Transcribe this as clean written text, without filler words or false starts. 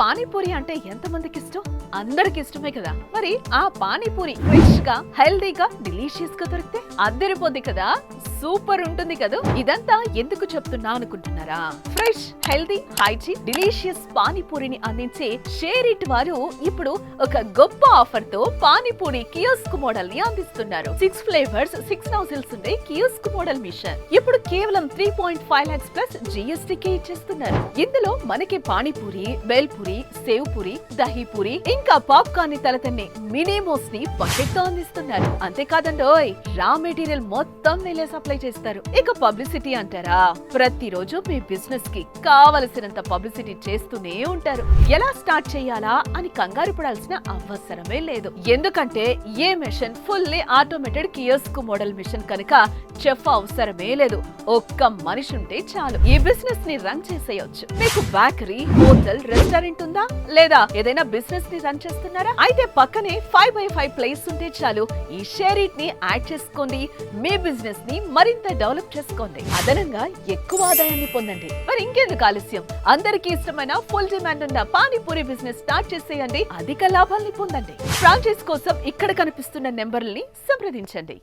పానీపూరి అంటే ఎంతమందికి ఇష్టం? అందరికి ఇష్టమే కదా. మరి ఆ పానీపూరి ఫ్రెష్ గా, హెల్దీగా, డిలీషియస్ గా దొరికితే అద్దరిపోద్ది కదా, సూపర్ ఉంటుంది కదా. ఇదంతా ఎందుకు చెప్తున్నా అనుకుంటున్నారా? ఫ్రెష్, హెల్దీ, హైజీన్, డిలీషియస్ పానీపూరిని అందించే షేర్ ఇట్ వారు ఇప్పుడు ఒక గొప్ప ఆఫర్ తో పానీపూరి కియోస్క్ మోడల్ ని అందిస్తున్నారు. 6 ఫ్లేవర్స్, 6 నౌజిల్స్ ఉండే కియోస్క్ మోడల్ మిషన్ ఇప్పుడు కేవలం 3.5 lakhs ప్లస్ జీఎస్టీకే ఇచ్చేస్తున్నారు. ఇందులో మనకి పానీపూరి, బేల్పూరి, సేవ్ పూరి, దహీ పూరి, ఇంకా పాప్కార్న్ ని తలతన్ని మినీమోస్ ని బకెట్ తో అందిస్తున్నారు. అంతేకాదండోయ్, రా మెటీరియల్ మొత్తం నేలే సప్లై చేస్తారు. ఇక పబ్లిసిటీ అంటారా? ప్రతిరోజు మీ బిజినెస్ కి కావలసినంత పబ్లిసిటీ చేస్తూనే ఉంటారు. ఎలా స్టార్ట్ చేయాలా అని కంగారు పడాల్సిన అవసరమే లేదు. ఎందుకంటే a machine fully automated kiosk model machine కనుక చెఫ్ అవసరమే లేదు. ఒక్క మనిషి ఉంటే చాలు ఈ బిజినెస్ ని రన్ చేసేయొచ్చు. మీకు బేకరీ, హోటల్, రెస్టారెంట్ ఉందా? లేదా ఏదైనా బిజినెస్ ని రన్ చేస్తున్నారా? అయితే పక్కనే 5x5 ప్లేస్ ఉంటే చాలు. ఈ షేర్ ఇట్ ని యాడ్ చేసుకోండి. మీ బిజినెస్ ని మరింత డెవలప్ చేసుకోండి. అదనంగా ఎక్కువ ఆదాయాన్ని పొందండి. మరి ఇంకెందుకు ఆలస్యం? అందరికీ ఇష్టమైన ఫుల్ డిమాండ్ ఉన్న పానీపూరి బిజినెస్ స్టార్ట్ చేసేయండి. అధిక లాభాల్ని పొందండి. ఫ్రాంచైజ్ కోసం ఇక్కడ కనిపిస్తున్న నెంబర్లని సంప్రదించండి.